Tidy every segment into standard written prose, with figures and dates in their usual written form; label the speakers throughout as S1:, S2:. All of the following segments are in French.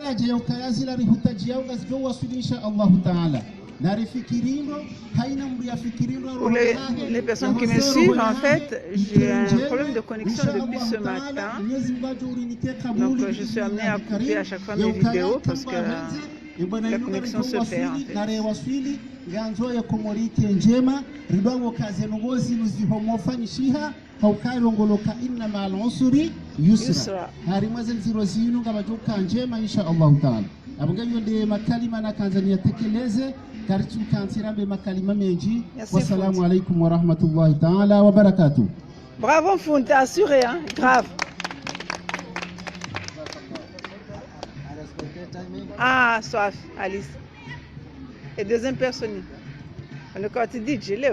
S1: daraja ya ukayazila rihutaji yao gazdo wasilisha Allah Ta'ala.
S2: Les personnes qui me suivent, en fait, j'ai un problème de connexion depuis ce matin. Donc je suis amené à couper à chaque fois mes vidéos parce que la connexion se perd en fait.
S1: Wassalamu alaikum wa rahmatullahi ta'ala wa barakatuh.
S2: Bravo Foun, t'es assuré, hein? Grave. Ah, soif, Alice. Et deuxième personne. Le corps te dit, je l'ai.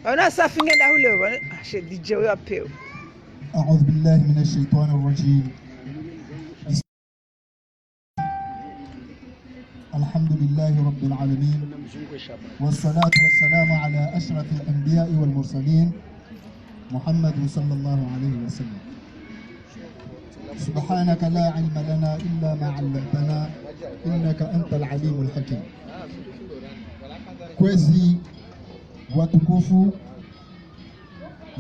S2: On a ça fini là. Je dis, je vais appeler.
S3: أعوذ بالله من الشيطان الرجيم. الحمد لله رب العالمين والصلاة والسلام على أشرف الأنبياء والمرسلين محمد صلى الله عليه وسلم. سبحانك لا علم لنا إلا ما علمتنا إنك أنت العليم الحكيم. Kwezi watukufu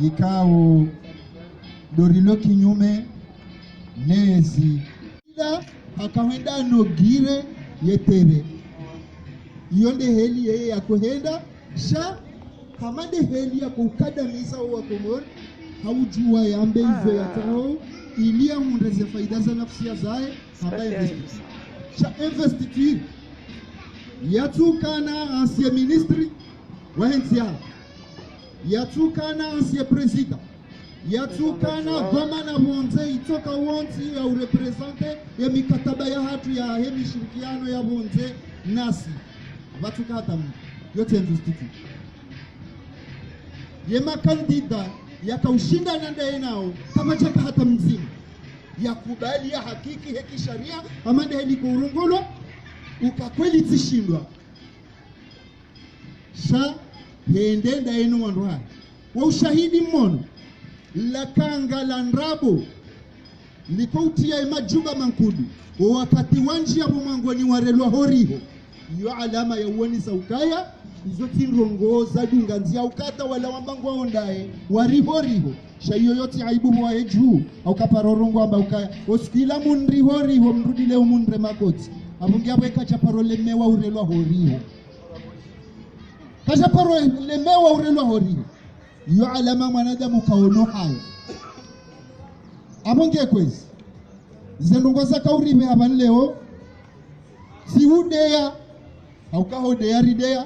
S3: yikao dorilo kinyume nezi ila hakawenda nogire yetere yonde heli yeye ya kuhenda sha hamade heli ya kukadamisa wa komor haujua yambe hivyo ya tao ilia mundeze faida za nafsi ya zae haba sha investiture yatukana ancien ministre wa hensia yatukana ancien president yatukana goma na bonze itoka wonti ya urepresente ya mikataba ya hatu ya hemi shirikiano ya bonze nasi watukata yote investiture yema kandida yakaushinda nanda yenao kama chaka hata mzima ya kubali ya hakiki heki sharia amande heli kuurungolo ukakweli tishindwa sha hendenda yenu wanduha wa ushahidi mmono lakanga la nrabo likoutia imajuba mankudu wakati wanji ya bumangoni warelwa horiho iyo alama ya uoni saukaya izo tinrongo za dunganzia ukata wala wambangu waondae warihoriho shayo yote aibu wa eju au kaparorongo amba ukaya oskila munrihoriho mrudi leo munre makoti abungi abweka chaparole mewa urelwa horiho kachaparole mewa urelwa horiho iyo alama mwanadamu kaono hayo abonge kwezi zenongoza kauribe aban leo si udeya au kahodea ridea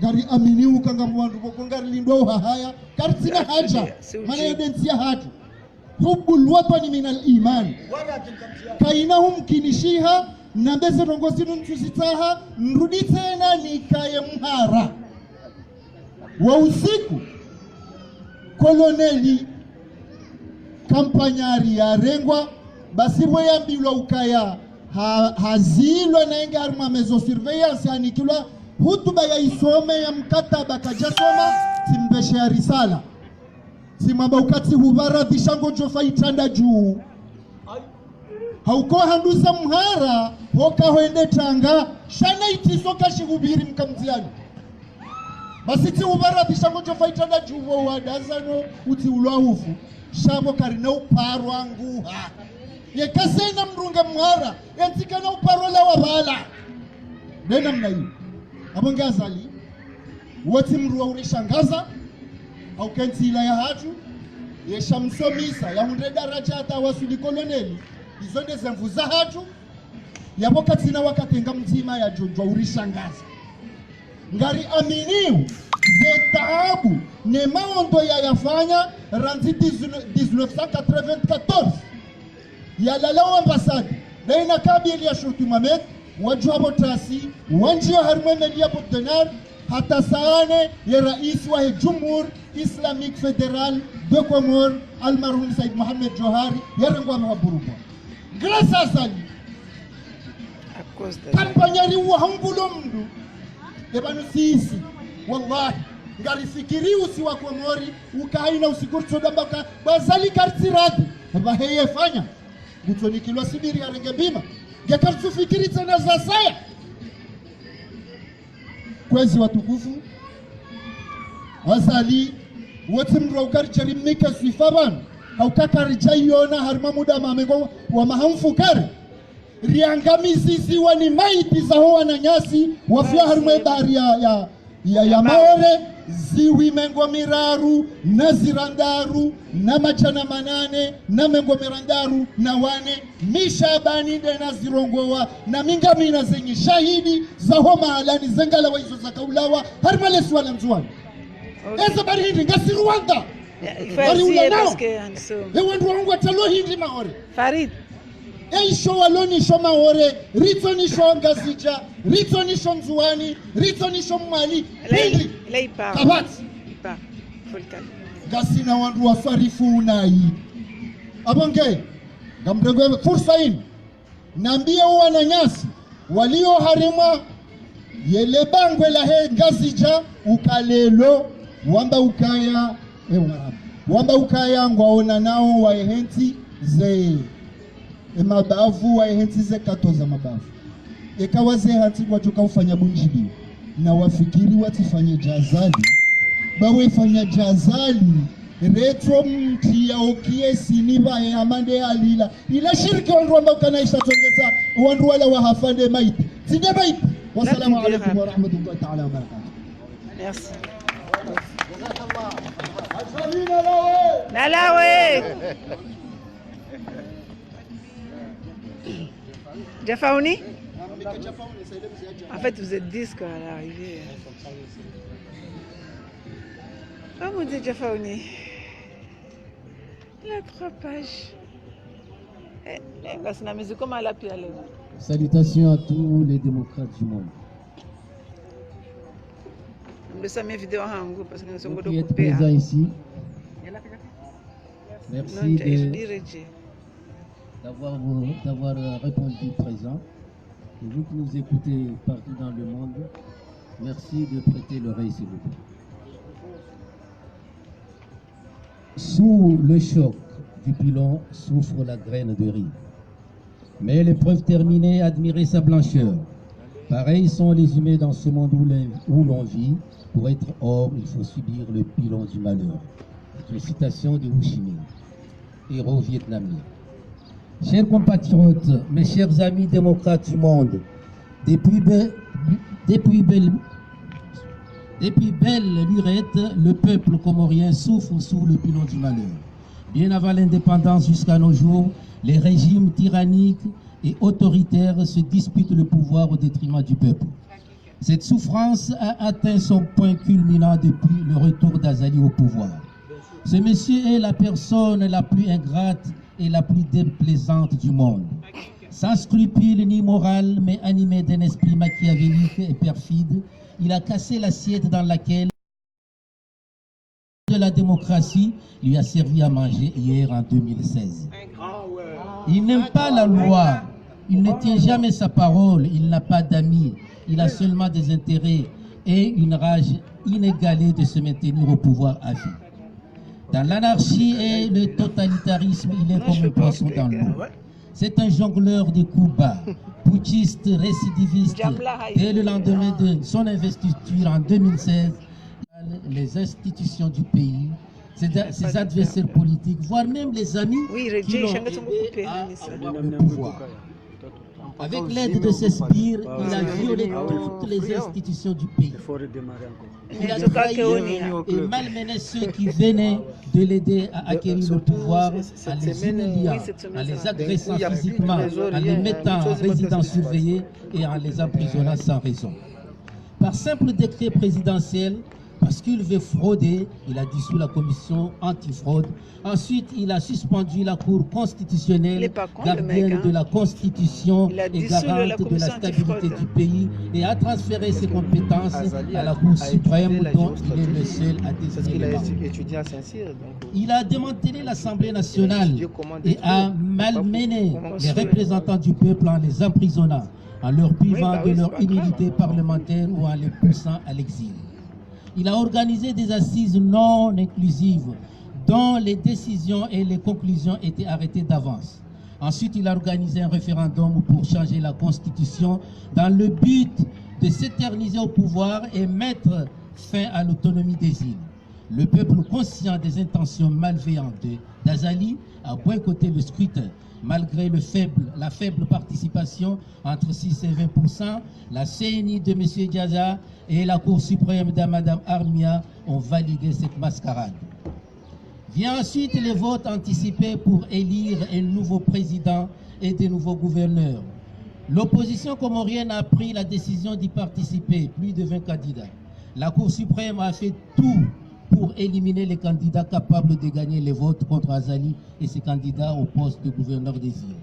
S3: gari amini ukanga mwandu boko ngari lindo haya karsina haja mana yodensia hatu hubbul watani min al-iman kainahum kinishiha na mbeze rongozi ntusitaha nrudi tena nikaye mhara wa usiku koloneli kampanyari ya rengwa basi moya bilwa ukaya hazilwa na inga haruma mezo surveillance anikilwa hutuba ya isome ya mkataba kajasoma timbeshe ya risala simamba ukati huvara vishango jofa itanda juu hauko handusa mhara hoka hoende tanga shana itisoka shihubiri mkamziani basi ti huvara vishango jofa itanda juu wadazano uti uluahufu shabo karina uparwa nguha yekasena mrunga mhara yantikana uparwa la wabala nena mnayu abonge azali wote mruwa unishangaza au kenti ila ya hatu yeshamsomisa ya hunde daraja hata wasuli koloneli izonde zemvu za hatu yapo katina wakatenga mzima ya jojwa urishangaza ngari aminiu zetaabu ne maondo ya yafanya ranzi 1994 ya lalao ambasadi na inakabili ya shurti Mohamed wajua botasi wanjio harmemeli ya Bodenar hata saane ya rais wa Jumhur Islamic Federal de Comore almarhum Said Mohamed Johari ya rengwa mawaburuba grasa zali kampanyari wa hangulo mdu ebanu sisi wallahi ngari fikiri usi wa Komori ukaina usikurto dambaka bazali kartiradi vaheye fanya gutonikilwa sibiri ya renge bima gekartufikiri tena za saya kwezi watukufu wasali wote mraukari charimika sifaban au kakari chayona harma muda mamengo wa mahamfukari riangamizi wani maiti za hoa na nyasi wafia harma bahari ya maore ziwi mengo miraru na zirandaru na majana manane na mengo mirandaru na wane mishabani de na zirongowa na mingamina zenye shahidi za homa alani zengala wa izo za kaulawa harma lesu wala mzuani eza bari hindi ngasi Rwanda bari ula nao ewa nduwa talo hindi maore
S2: Farid
S3: Eisho waloni sho maore, rito ni sho ngazija, rito ni sho mzuani, rito ni sho mwali, hindi. Kabati. Gasi na wandu wa farifu unai. Abonge, gamdegwe fursa ini. Nambia uwa na nyasi, walio harima, yele bangwe la he ngazija, ukalelo, wamba ukaya, wamba ukaya ngwaona nao wa ehenti ze. Mabavu wa ehentize katoza mabavu ekawaze hati watoka ufanya bunjibi na wafikiri watifanye jazali bawe fanya jazali retro mtia okiesi niba ya amande alila ila shirki wandu ambao kanaisha tongeza wandu wala wahafande maiti sije maiti wasalamu alaikum wa rahmatullahi ta'ala wa barakatuh.
S2: Merci. Nalawe Jafaouni? En fait, vous êtes 10 quand à l'arrivée. Oh mon Dieu, Jafaouni. Il a 3 pages. Comment elle a pu aller?
S4: Salutations à tous les démocrates du monde. Vous qui êtes présents ici, merci d'avoir répondu présent. Et vous qui nous écoutez partout dans le monde, merci de prêter l'oreille s'il vous plaît. Sous le choc du pilon souffre la graine de riz. Mais les preuves terminées, admirer sa blancheur. Pareils sont les humains dans ce monde où l'on vit. Pour être homme, il faut subir le pilon du malheur. C'est une citation de Ho Chi Minh, héros vietnamien. Chers compatriotes, mes chers amis démocrates du monde, depuis belle lurette, le peuple comorien souffre sous le pilon du malheur. Bien avant l'indépendance jusqu'à nos jours, les régimes tyranniques et autoritaires se disputent le pouvoir au détriment du peuple. Cette souffrance a atteint son point culminant depuis le retour d'Azali au pouvoir. Ce monsieur est la personne la plus ingrate et la plus déplaisante du monde. Sans scrupule ni morale, mais animé d'un esprit machiavélique et perfide, il a cassé l'assiette dans laquelle de la démocratie lui a servi à manger hier en 2016. Il n'aime pas la loi, il ne tient jamais sa parole, il n'a pas d'amis, il a seulement des intérêts et une rage inégalée de se maintenir au pouvoir à vie. Dans l'anarchie et le totalitarisme, il est comme un poisson dans l'eau. C'est un jongleur de coups bas, putschiste, récidiviste. Dès le lendemain de son investiture en 2016, les institutions du pays, ses adversaires politiques, voire même les amis qui l'ont aidé au pouvoir. Avec l'aide de ses sbires, il a violé toutes les institutions du pays. Il a trahi et malmené ceux qui venaient de l'aider à acquérir le pouvoir, en les humiliant, en les agressant physiquement, en les mettant en résidence surveillée et en les emprisonnant sans raison. Par simple décret présidentiel, parce qu'il veut frauder, il a dissous la commission antifraude. Ensuite, il a suspendu la Cour constitutionnelle, gardienne de la Constitution et garante de la stabilité du pays, et a transféré ses compétences à la Cour suprême dont il est le seul à désigner les membres. Il a démantelé l'Assemblée nationale et a malmené les représentants du peuple en les emprisonnant, en leur privant de leur immunité parlementaire ou en les poussant à l'exil. Il a organisé des assises non inclusives dont les décisions et les conclusions étaient arrêtées d'avance. Ensuite, il a organisé un référendum pour changer la constitution dans le but de s'éterniser au pouvoir et mettre fin à l'autonomie des îles. Le peuple, conscient des intentions malveillantes d'Azali, a boycotté le scrutin. Malgré la faible participation, entre 6 et 20%, la CNI de M. Diaza et la Cour suprême de Mme Armia ont validé cette mascarade. Vient ensuite les votes anticipés pour élire un nouveau président et des nouveaux gouverneurs. L'opposition comorienne a pris la décision d'y participer, plus de 20 candidats. La Cour suprême a fait tout pour éliminer les candidats capables de gagner les votes contre Azali et ses candidats au poste de gouverneur des îles.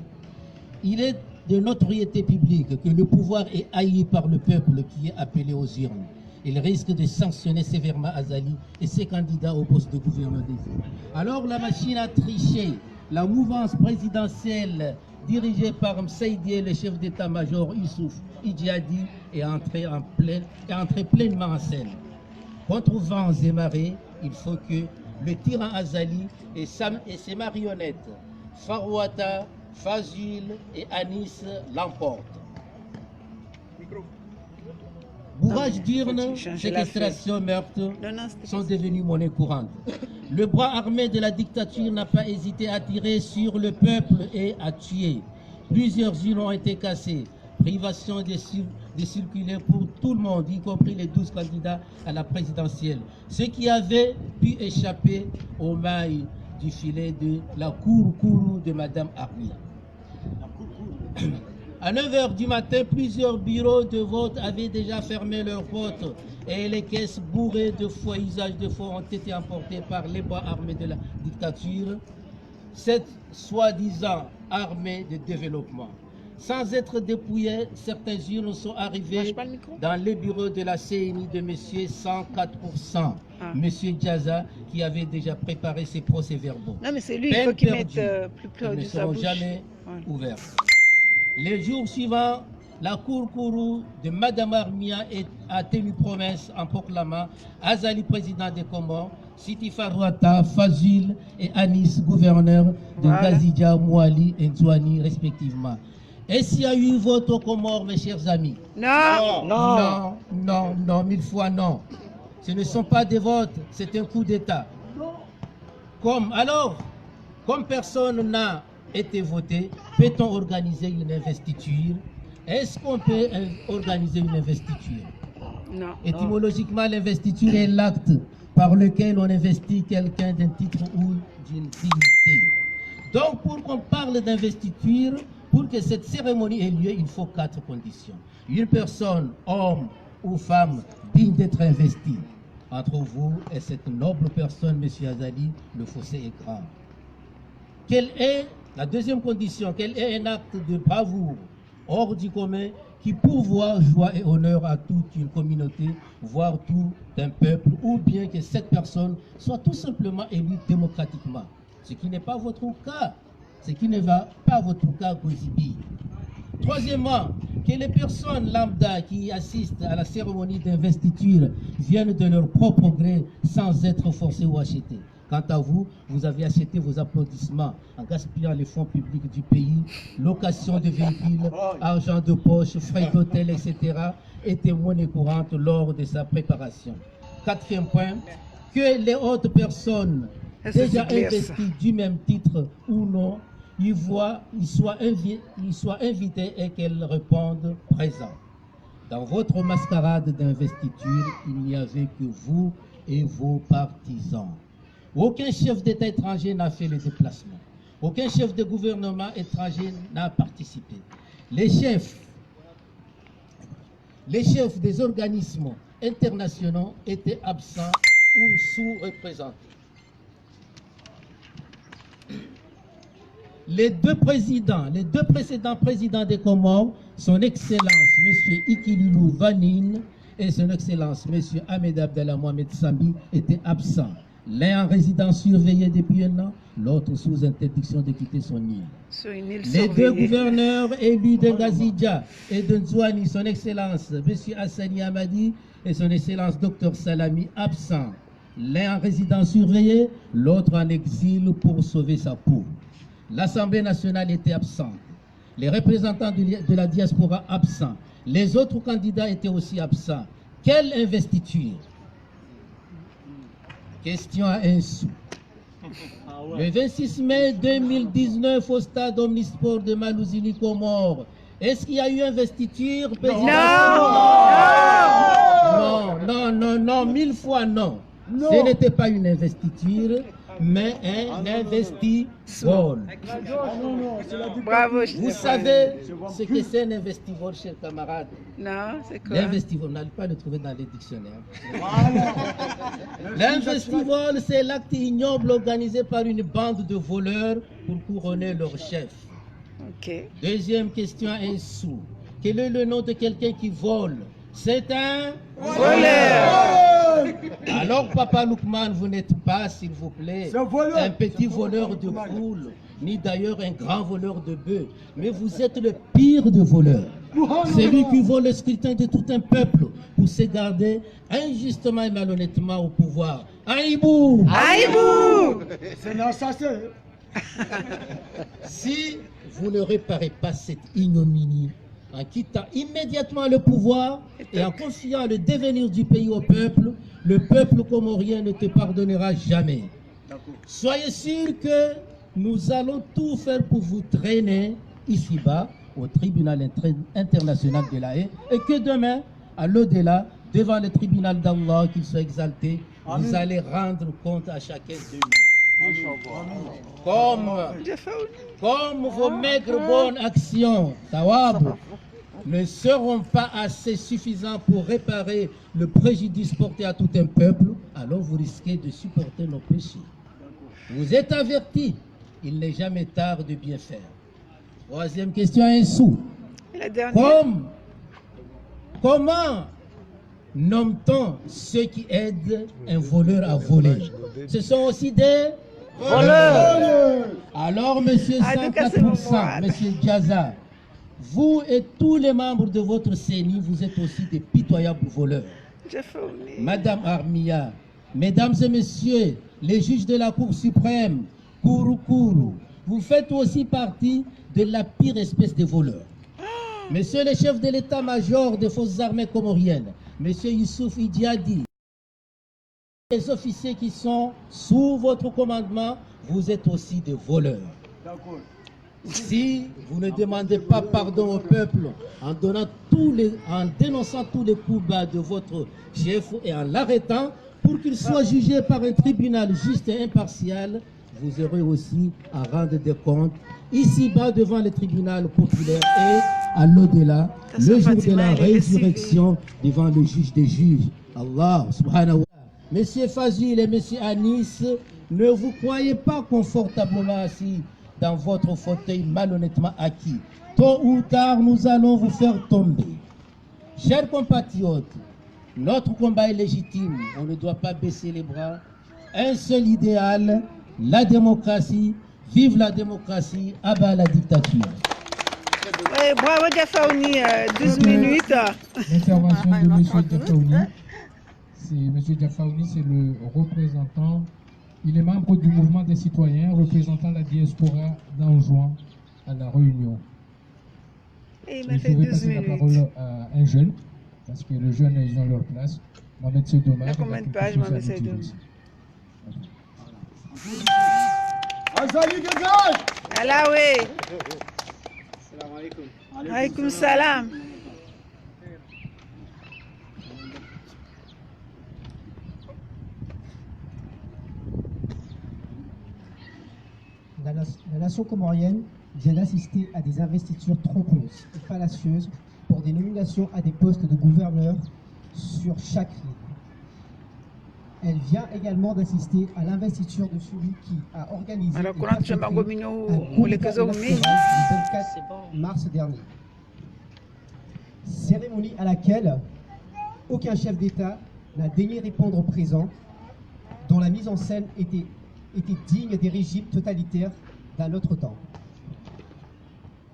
S4: Il est de notoriété publique que le pouvoir est haï par le peuple qui est appelé aux urnes. Il risque de sanctionner sévèrement Azali et ses candidats au poste de gouverneur des îles. Alors la machine a triché. La mouvance présidentielle dirigée par Msaïdié, le chef d'état-major Youssouf Idjadi, est entrée pleinement en scène. Contre vents et marées, il faut que le tyran Azali et ses marionnettes, Farouata, Fazil et Anis, l'emportent. Bourrage d'urnes, séquestration, meurtre sont devenus monnaie courante. Le bras armé de la dictature n'a pas hésité à tirer sur le peuple et à tuer. Plusieurs urnes ont été cassées. Privation de circuler pour tout le monde, y compris les 12 candidats à la présidentielle. Ceux qui avaient pu échapper aux mailles du filet de la cour de Mme Armia. À 9 h du matin, plusieurs bureaux de vote avaient déjà fermé leurs portes et les caisses bourrées de faux usage de faux ont été emportées par les bras armés de la dictature, cette soi-disant armée de développement. Sans être dépouillés, certains urnes sont arrivés dans les bureaux de la CNI de M. 104%, M. Diaza, qui avait déjà préparé ses procès-verbaux.
S2: Non, mais c'est lui, il faut qu'il mette plus près de sa bouche.
S4: Ils ne seront jamais ouverts. Les jours suivants, la cour de Mme Armia a tenu promesse en proclamant Azali président des Comores, Siti Farouata, Fazil et Anis gouverneur de Gazidja, Mouali et Nzouani respectivement. Est-ce qu'il y a eu vote aux Comores, mes chers amis?
S2: Non.
S4: Non, non, non, 1000 fois non. Ce ne sont pas des votes, c'est un coup d'État. Comme personne n'a été voté, peut-on organiser une investiture? Est-ce qu'on peut organiser une investiture?
S2: Non.
S4: Étymologiquement, l'investiture est l'acte par lequel on investit quelqu'un d'un titre ou d'une dignité. Donc, pour qu'on parle d'investiture, pour que cette cérémonie ait lieu, il faut 4 conditions. Une personne, homme ou femme, digne d'être investie. Entre vous et cette noble personne, M. Azali, le fossé est grand. Quelle est la deuxième condition? Quel est un acte de bravoure hors du commun qui pourvoit joie et honneur à toute une communauté, voire tout un peuple, ou bien que cette personne soit tout simplement élue démocratiquement. Ce qui n'est pas votre cas. Ce qui ne va pas votre cas, Gozibi. Troisièmement, que les personnes lambda qui assistent à la cérémonie d'investiture viennent de leur propre gré sans être forcées ou achetées. Quant à vous, vous avez acheté vos applaudissements en gaspillant les fonds publics du pays, location de véhicules, argent de poche, frais d'hôtel, etc. étaient monnaie courante lors de sa préparation. Quatrième point, que les autres personnes déjà investies du même titre ou non, ils soient invités et qu'elles répondent présents. Dans votre mascarade d'investiture, il n'y avait que vous et vos partisans. Aucun chef d'État étranger n'a fait le déplacement. Aucun chef de gouvernement étranger n'a participé. Les chefs des organismes internationaux étaient absents ou sous-représentés. Les deux précédents présidents des Comores, son Excellence M. Ikilulu Vanine et son Excellence M. Ahmed Abdallah Mohamed Sambi étaient absents. L'un en résidence surveillée depuis un an, l'autre sous interdiction de quitter son île. Les deux gouverneurs élus de Gazidja et de Nzouani, son Excellence M. Hassani Hamadi et son Excellence Dr Salami, absents. l'un en résidence surveillée, l'autre en exil pour sauver sa peau. L'Assemblée nationale était absente, les représentants de la diaspora absents, les autres candidats étaient aussi absents. Quelle investiture? Question à un sou. Le 26 mai 2019 au stade Omnisport de Malouzini, Comores, est-ce qu'il y a eu investiture? Non, 1000 fois non. Ce n'était pas une investiture, mais un investivol.
S2: Bravo,
S4: Vous savez ce que c'est un investivol, chers camarades?
S2: Non, c'est quoi?
S4: L'investivol, vous n'allez pas le trouver dans les dictionnaires. L'investivol, c'est l'acte ignoble organisé par une bande de voleurs pour couronner leur chef.
S2: Ok.
S4: Deuxième question, un sou. Quel est le nom de quelqu'un qui vole? C'est un
S2: voleur.
S4: Alors, Papa Loukman, vous n'êtes pas, s'il vous plaît, un petit voleur de poules, ni d'ailleurs un grand voleur de bœufs, mais vous êtes le pire de voleurs. Celui qui vole le scrutin de tout un peuple pour se garder injustement et malhonnêtement au pouvoir. Aïbou!
S2: Aïbou!
S5: C'est l'assassin.
S4: Si vous ne réparez pas cette ignominie, en quittant immédiatement le pouvoir et en confiant le devenir du pays au peuple, le peuple comorien ne te pardonnera jamais. Soyez sûr que nous allons tout faire pour vous traîner ici-bas au tribunal international de la Haye et que demain, à l'au-delà, devant le tribunal d'Allah, qu'il soit exalté, vous allez rendre compte à chacun de nous. Comme vos maigres bonnes actions, Tawab, ne seront pas assez suffisants pour réparer le préjudice porté à tout un peuple, alors vous risquez de supporter nos péchés. Vous êtes avertis, il n'est jamais tard de bien faire. Troisième question, un sou.
S2: La dernière.
S4: Comment nomme-t-on ceux qui aident un voleur à voler? Ce sont aussi des voleurs. Alors, monsieur 104%, monsieur Diaza, vous et tous les membres de votre CENI, vous êtes aussi des pitoyables voleurs. Madame Armia, mesdames et messieurs, les juges de la Cour suprême, Kourou, vous faites aussi partie de la pire espèce de voleurs. Monsieur le chef de l'état-major des forces armées comoriennes, monsieur Youssouf Idiadi, les officiers qui sont sous votre commandement, vous êtes aussi des voleurs. Si vous ne demandez pas pardon au peuple en dénonçant tous les coups bas de votre chef et en l'arrêtant pour qu'il soit jugé par un tribunal juste et impartial, vous aurez aussi à rendre des comptes ici-bas devant le tribunal populaire et à l'au-delà, le jour de la résurrection devant le juge des juges. Allah subhanahu wa ta'ala. Monsieur Fazil et monsieur Anis, ne vous croyez pas confortablement assis dans votre fauteuil malhonnêtement acquis. Tôt ou tard, nous allons vous faire tomber. Chers compatriotes, notre combat est légitime. On ne doit pas baisser les bras. Un seul idéal, la démocratie. Vive la démocratie, abat la dictature.
S2: Oui, bravo Diafaouni, 12 minutes.
S5: L'intervention de M. Diafaouni. M. Diafaouni, c'est le représentant. Il est membre du mouvement des citoyens représentant la diaspora d'Anjouan à la Réunion.
S2: Et il m'a fait 12 minutes.
S5: Je vais passer la parole à un jeune, parce que les jeunes, ils ont leur place. Mohamed Sedouma.
S2: Combien de pages, Mohamed Sedouma? Allah, oui.
S6: Salam alaikum.
S2: Alaykoum salam.
S7: La nation comorienne vient d'assister à des investitures trompeuses et fallacieuses pour des nominations à des postes de gouverneur sur chaque ligne. Elle vient également d'assister à l'investiture de celui qui a organisé le 24 mars dernier. Cérémonie à laquelle aucun chef d'État n'a daigné répondre présent, dont la mise en scène était digne des régimes totalitaires d'un autre temps.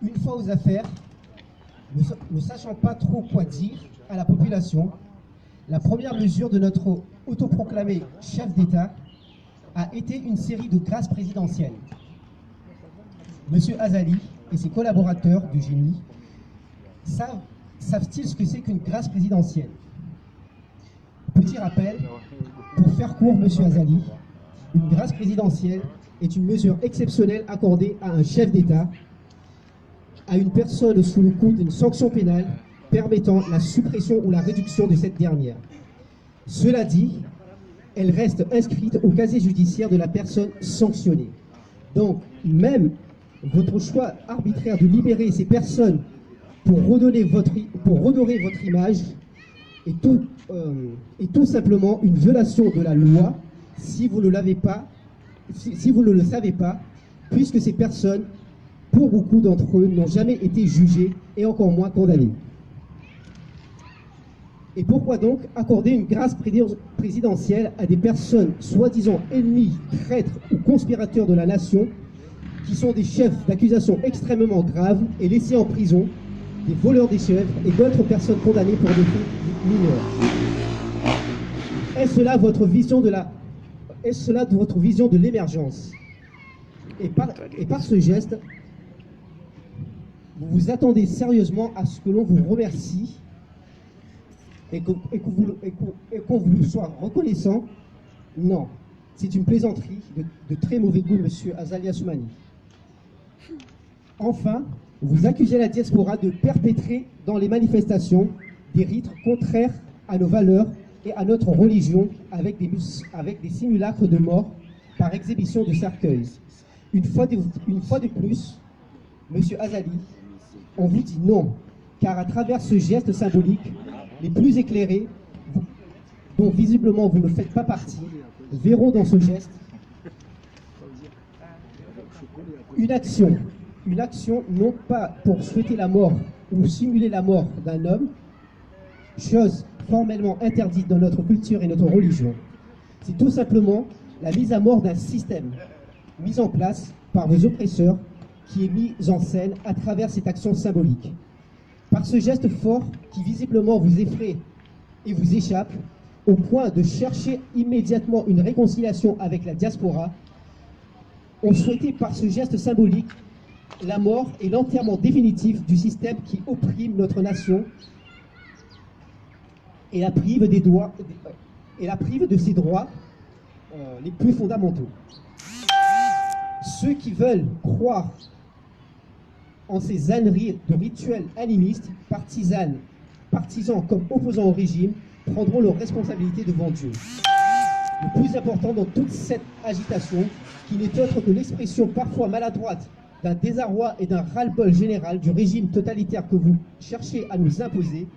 S7: Une fois aux affaires, ne sachant pas trop quoi dire à la population, la première mesure de notre autoproclamé chef d'État a été une série de grâces présidentielles. Monsieur Azali et ses collaborateurs du génie savent-ils ce que c'est qu'une grâce présidentielle? Petit rappel, pour faire court, Monsieur Azali, une grâce présidentielle est une mesure exceptionnelle accordée à un chef d'État, à une personne sous le coup d'une sanction pénale permettant la suppression ou la réduction de cette dernière. Cela dit, elle reste inscrite au casier judiciaire de la personne sanctionnée. Donc, même votre choix arbitraire de libérer ces personnes pour redorer votre image est tout simplement une violation de la loi si vous ne l'avez pas, si vous ne le savez pas, puisque ces personnes, pour beaucoup d'entre eux, n'ont jamais été jugées et encore moins condamnées. Et pourquoi donc accorder une grâce présidentielle à des personnes soi-disant ennemies, traîtres ou conspirateurs de la nation, qui sont des chefs d'accusation extrêmement graves et laissés en prison, des voleurs des chèvres et d'autres personnes condamnées pour des faits mineurs? Est-ce là votre vision de l'émergence? Et par ce geste, vous vous attendez sérieusement à ce que l'on vous remercie et qu'on vous soit reconnaissant? Non, c'est une plaisanterie de très mauvais goût, monsieur Azali Assoumani. Enfin, vous accusez la diaspora de perpétrer dans les manifestations des rites contraires à nos valeurs et à notre religion avec des simulacres de mort par exhibition de cercueils. Une fois de plus, monsieur Azali, on vous dit non, car à travers ce geste symbolique, les plus éclairés, dont visiblement vous ne faites pas partie, verront dans ce geste une action non pas pour souhaiter la mort ou simuler la mort d'un homme, chose formellement interdite dans notre culture et notre religion. C'est tout simplement la mise à mort d'un système mis en place par vos oppresseurs qui est mis en scène à travers cette action symbolique. Par ce geste fort qui visiblement vous effraie et vous échappe, au point de chercher immédiatement une réconciliation avec la diaspora, on souhaitait par ce geste symbolique la mort et l'enterrement définitif du système qui opprime notre nation et la prive de ses droits les plus fondamentaux. Ceux qui veulent croire en ces âneries de rituels animistes, partisans comme opposants au régime, prendront leurs responsabilités devant Dieu. Le plus important dans toute cette agitation, qui n'est autre que l'expression parfois maladroite d'un désarroi et d'un ras-le-bol général du régime totalitaire que vous cherchez à nous imposer,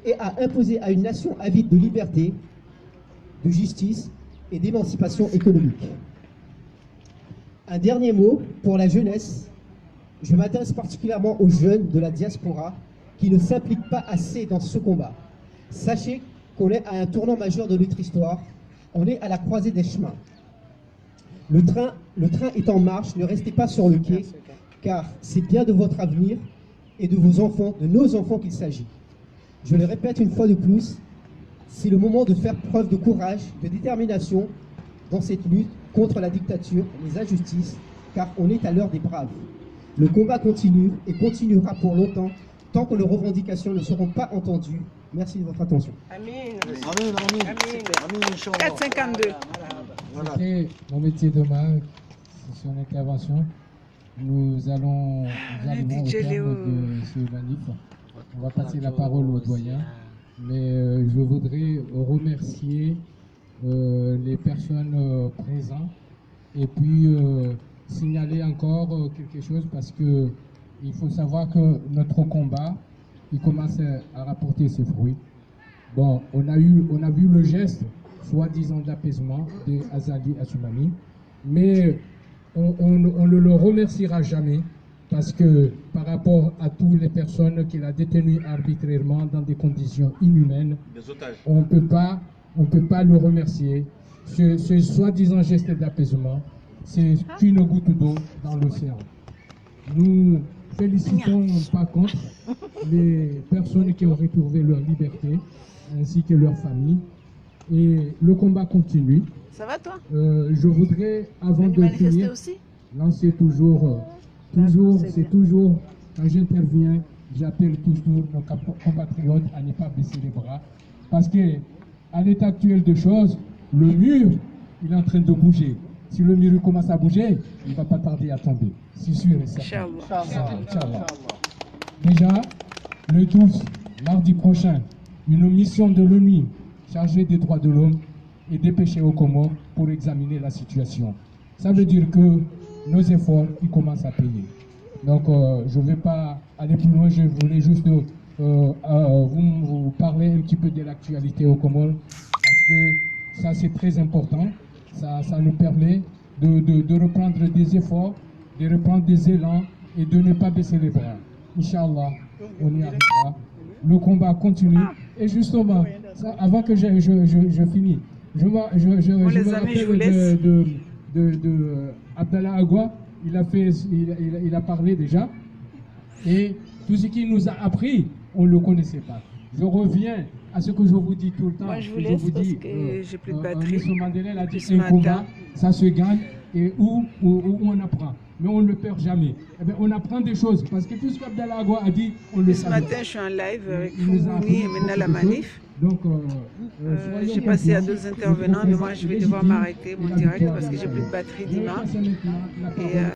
S7: et à imposer à une nation avide de liberté, de justice et d'émancipation économique. Un dernier mot pour la jeunesse. Je m'adresse particulièrement aux jeunes de la diaspora qui ne s'impliquent pas assez dans ce combat. Sachez qu'on est à un tournant majeur de notre histoire. On est à la croisée des chemins. Le train est en marche, ne restez pas sur le quai, car c'est bien de votre avenir et de vos enfants, de nos enfants qu'il s'agit. Je le répète une fois de plus, c'est le moment de faire preuve de courage, de détermination dans cette lutte contre la dictature, les injustices, car on est à l'heure des braves. Le combat continue et continuera pour longtemps, tant que nos revendications ne seront pas entendues. Merci de votre attention.
S2: Amin.
S6: Amin.
S2: Amin. 452.
S5: C'était mon métier demain, c'est son intervention. Nous allons au terme de ce manif. On va passer la parole au doyen, mais je voudrais remercier les personnes présentes et puis signaler encore quelque chose parce que il faut savoir que notre combat il commence à rapporter ses fruits. Bon, on a vu le geste soi-disant d'apaisement de Azali Assoumani, mais on ne le remerciera jamais parce que par rapport à toutes les personnes qu'il a détenues arbitrairement dans des conditions inhumaines, on ne peut pas le remercier. Ce soi-disant geste d'apaisement, c'est qu'une goutte d'eau dans l'océan. Nous félicitons par contre les personnes qui ont retrouvé leur liberté ainsi que leurs familles. Et le combat continue.
S2: Ça va toi?
S5: Je voudrais, avant de
S2: manifester
S5: finir,
S2: aussi?
S5: lancer c'est toujours, quand j'interviens, j'appelle toujours nos compatriotes à ne pas baisser les bras. Parce que, à l'état actuel de choses, le mur, il est en train de bouger. Si le mur commence à bouger, il ne va pas tarder à tomber. C'est sûr et certain. Inch'Allah. Déjà, le 12, mardi prochain, une mission de l'ONU chargée des droits de l'homme est dépêchée aux Comores pour examiner la situation. Ça veut dire que nos efforts, ils commencent à payer. Donc, je ne vais pas aller plus loin, je voulais juste vous parler un petit peu de l'actualité aux Comores, parce que ça, c'est très important. Ça nous permet de reprendre des efforts, de reprendre des élans et de ne pas baisser les bras. Inch'Allah, on y arrivera. Le combat continue. Et justement, ça, avant que je finisse, je me rappelle de Abdallah Agua. Il a parlé déjà. Et tout ce qu'il nous a appris, on ne le connaissait pas. Je reviens à ce que je vous dis tout le temps.
S2: Moi, je vous laisse parce que j'ai plus de batterie.
S5: Nelson Mandela a dit
S2: Ce
S5: un
S2: matin.
S5: combat, ça se gagne et où on apprend. Mais on ne le perd jamais. Eh bien, on apprend des choses parce que tout ce qu'Abdallah Agua a dit, on le
S2: Ce
S5: savait.
S2: matin, je suis en live avec
S5: Il nous a appris
S2: Foumouni et maintenant la
S5: beaucoup de
S2: manif.
S5: choses. Donc,
S2: J'ai passé à 2 intervenants, mais moi je vais devoir m'arrêter mon direct parce que j'ai plus de batterie dimanche. Et